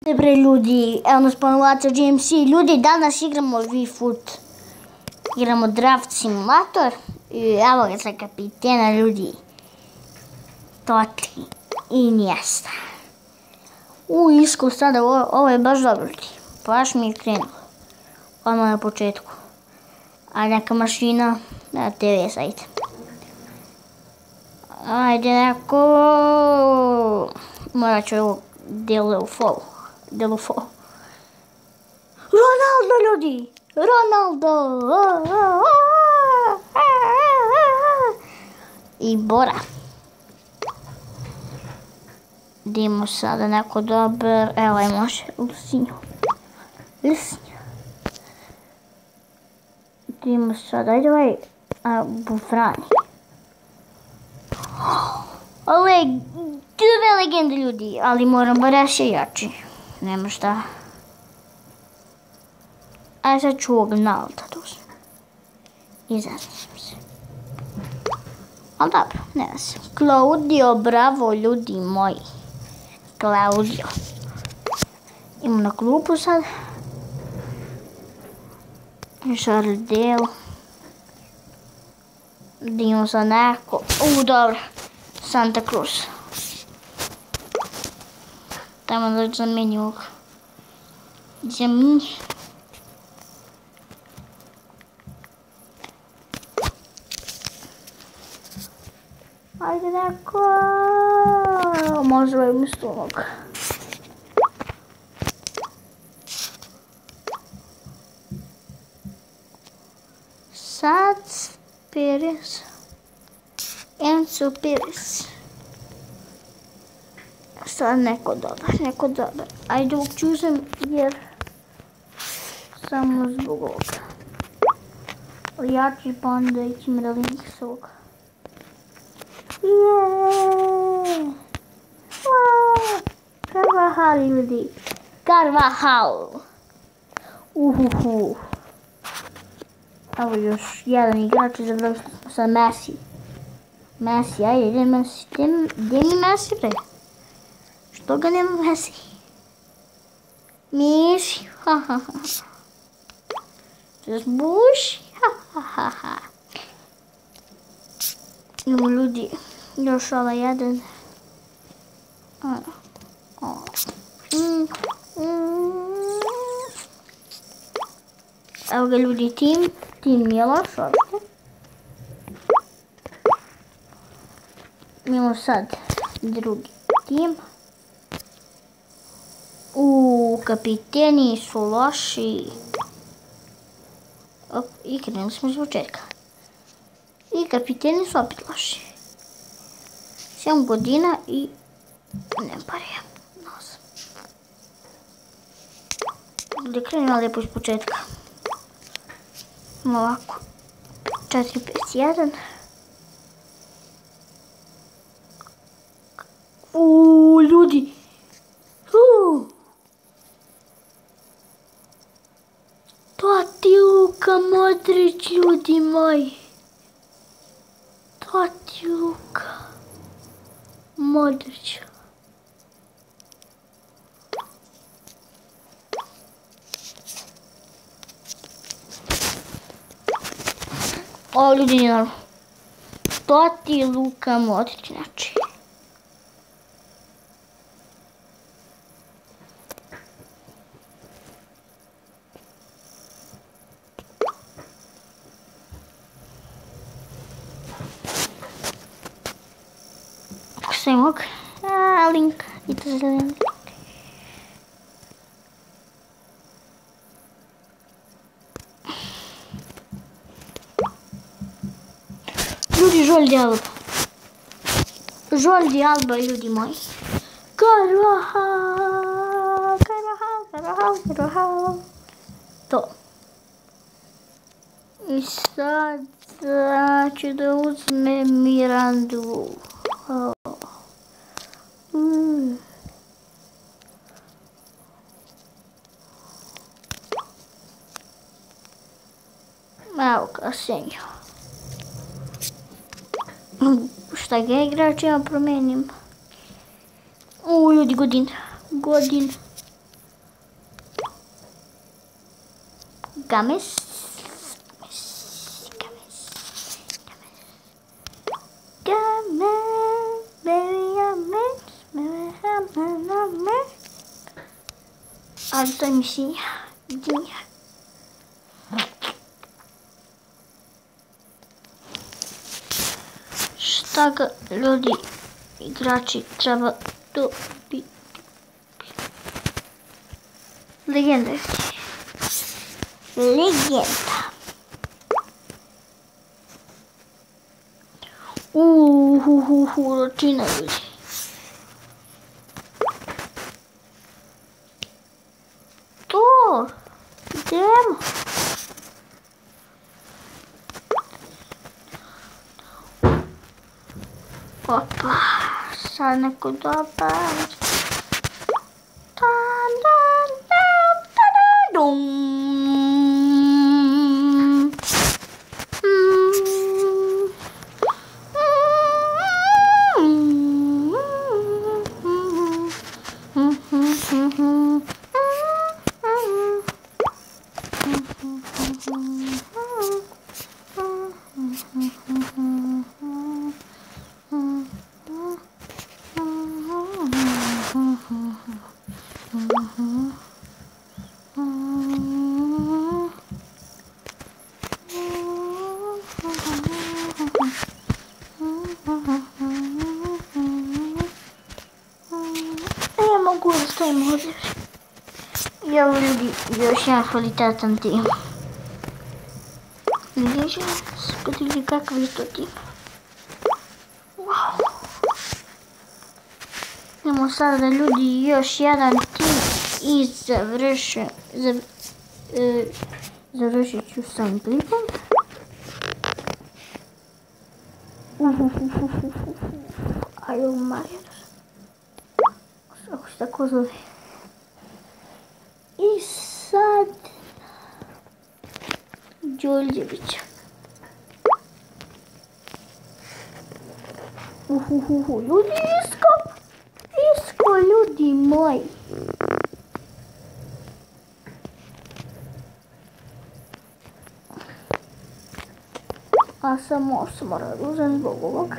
Dobre ljudi, evo nas ponovaca GMC. Ljudi, danas igramo V-Foot. Igramo Draft Simulator. I evo ga sa kapitena ljudi. Totti i Iniesta. Iskol sada, ovo je baš dobro ljudi. Baš mi je krenulo. Odmah na početku. A neka mašina, na TV sajte. Ajde neko. Morat ću ovo Delofo. Ronaldo ljudi! Ronaldo! I Bora. Idemo sada neko dobar. Evo je može. Lusinju. Idemo sada. Ajde ovaj. Bufrani. Ovo je dve legende ljudi. Ali moram baš jači. Nema šta. A sad ću ovog Nalda dozim. I zazim se. Ali dobro, nema se. Claudio, bravo ljudi moji. Claudio. Imam na klupu sad. Šardel. Idemo sad neko. Dobro. Santa Cruz. Tamo da zameni ovog. Zameni. Ajde neko. Možda je umjesto ovog. Sad Perez. Enzo Perez. Sad neko dobar. Ajde ovog ću uzem jer samo zbog ovoga. Jači pa onda ićem relink s ovoga. Carvajal ljudi. Carvajal. Evo još jedan igrač i završili smo sa Messi. Messi, ajde, gdje Messi? Gdje mi Messi bre? Što ga nema Messi? Messi, Just Bush, Imamo ljudi, još ovaj jedan. Evo ga ljudi, tim nije loš ovdje. Imamo sad drugi tim. Kapiteni su loši. I krenuli smo iz početka. I kapiteni su opet loši. 7 godina i ne parija. Da krenemo lijepo iz početka. Ovako. 4-5-1. Ljudi. Totti, Luka Modrić, ljudi moji. Totti, Luka Modrić. Ovo ljudi nije normalno. Totti, Luka Modrić, znači. Svemog. Link. I to zeleni link. Ljudi, Jordi Alba, ljudi moji. Carvajal. To. I sad ću da uzmem Mirandu. Evo ga, Senjo. Šta ga igrač ja promijenim? Ljudi, Godin. games. Alta misija. Šta ga ljudi, igrači treba dobiti? Legenda. Račina ljudi. To! Idemo! Opa! Sad neko dobar. Ja mogu da stavim ovdje. Evo ljudi, još jedan kvalitetan tim. Vidite, spatili kakav je to tim. Wow. Idemo sada da ljudi još jedan tim i završit ću s ovim klipom. Ajde Marijan. Ako se tako zove. I sad Đoljevića. Ljudi isko, ljudi moji. A samo sam radužen zbog ovog.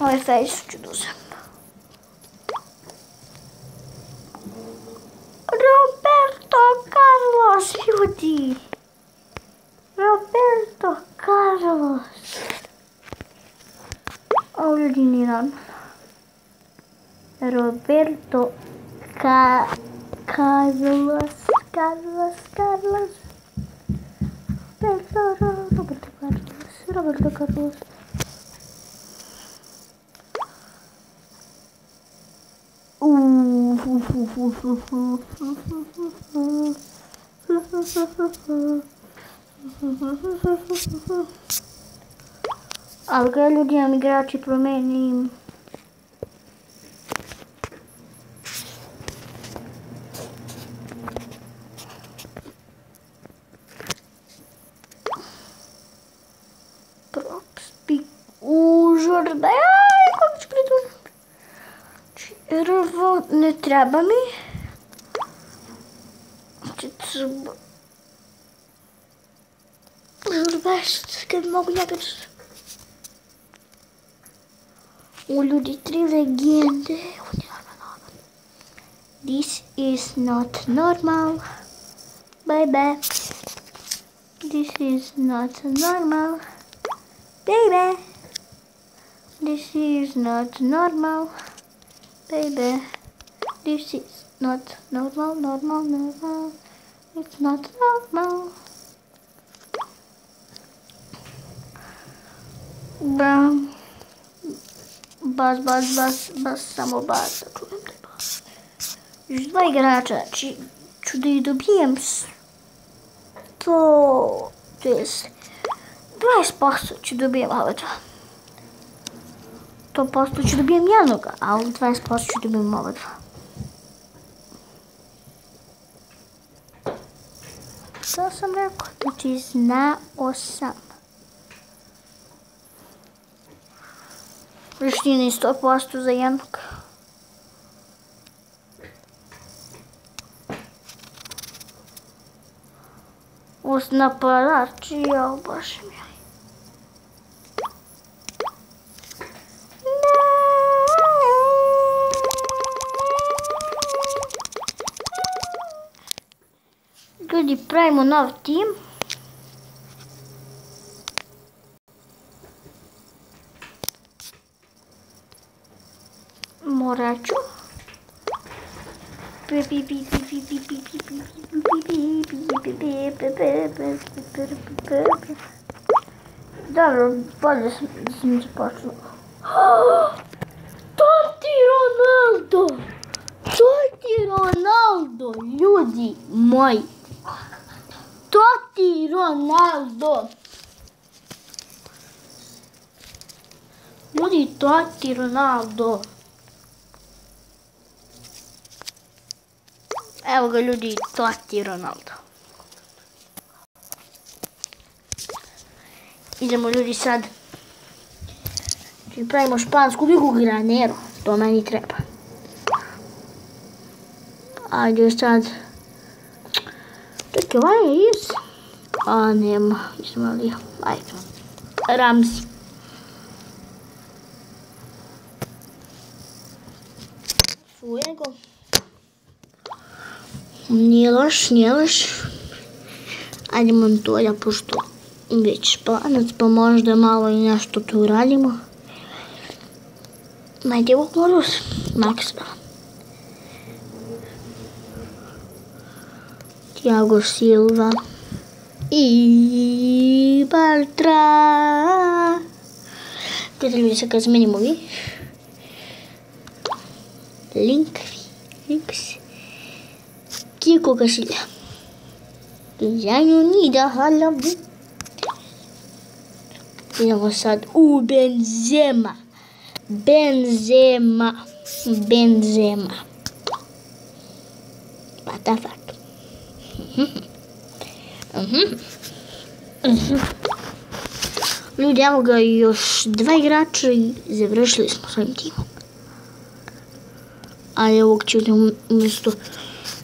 Ovaj face ću da uzem. Roberto Carlos, ljudi. Roberto Carlos. Ovo ljudi nije normalno. Roberto Carlos. Roberto Carlos. Ali ga ljudi nam igrači promenim. Užurda, kako ću pritom? Rvo ne treba mi. Užurda, kad mogu njega. U ljudi 3 legende. This is not normal. Baby. This is not normal. Baby. This is not normal. Baby. This is not normal. It's not normal. Bam. Bas, samo bas. Još 2 igrača, znači ću da ih dobijem 100, to jest 20% ću dobijem ove dva. 100% ću dobijem jednoga, a 20% ću dobijem ove dva. To sam rekao, znači znao sam. Vještine 100% za jednog. napadači, jao, bože mi. Ljudi, pravimo nov tim. Morat ću. Dobro, bolje sam započela. To ti Ronaldo! To ti Ronaldo, ljudi moji! To ti Ronaldo! Ljudi, to ti Ronaldo! Evo ga ljudi, to ti Ronaldo. Idemo ljudi sad. Pravimo špansku ligu Granero. To meni treba. Ajde sad. Čekaj, ovaj je iz... A, nema. Ismalija. Ajde. Ramzi. Fuego. Nije loš, nije loš. Ajde Montoya, pošto već španac, pa možda malo i nešto tu radimo. Ajde u Morus, Maxwell. Thiago Silva. I Bartra. Gledaj ljudi, sad kad zmenimo vi. Links. Kiko Casillas. Cristiano Nida Halabi. Idemo sad u Benzema. What the fuck? Ljudi, evo ga još 2 igrača i završili smo svojim timom. Ali ovog ću umjesto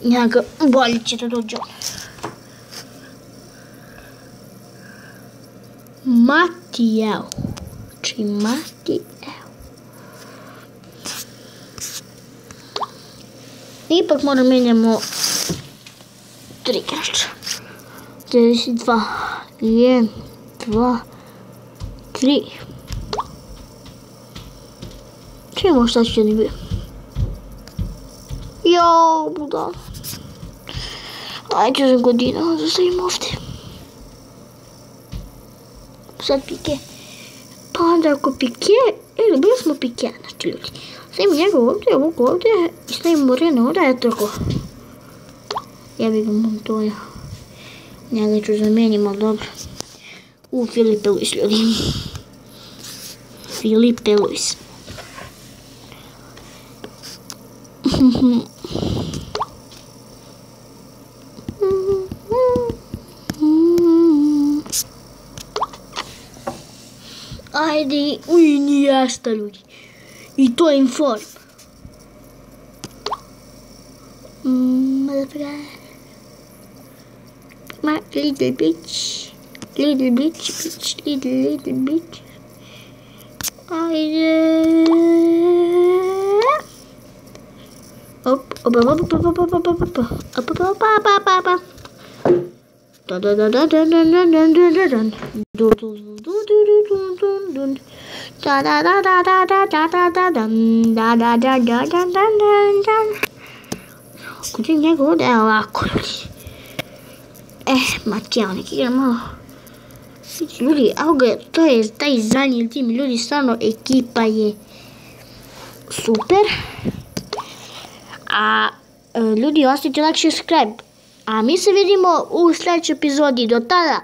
njega bolje će da dođe on. Matijao. Znači Matijao. Ipak moram menjamo 3 igrača. 32. 1, 2, 3. Čemo šta će da bio. Jao, budala. Ajde za godina da stavim ovdje. Sad Pike. Pa onda ako Pike... bili smo Pike, znači ljudi. Stavimo njega ovdje, ovog ovdje i stavimo Morena ovdje, je tako. Ja bih ga Montoya. Njega ću zamenim, ali dobro. Filipe Luis, ljudi. Filipe Luis. Ajde, Iniesta, ljudi. I to je inform. Little bitch. Ajde. Op. Kuđem njega ovdje, evo ovako ljudi. Matijao neki igra malo. Ljudi, evo ga, to je taj zadnji tim, ljudi, stvarno ekipa je super. A ljudi, ostavite like, subscribe. A mi se vidimo u sljedećoj epizodi. Do tada!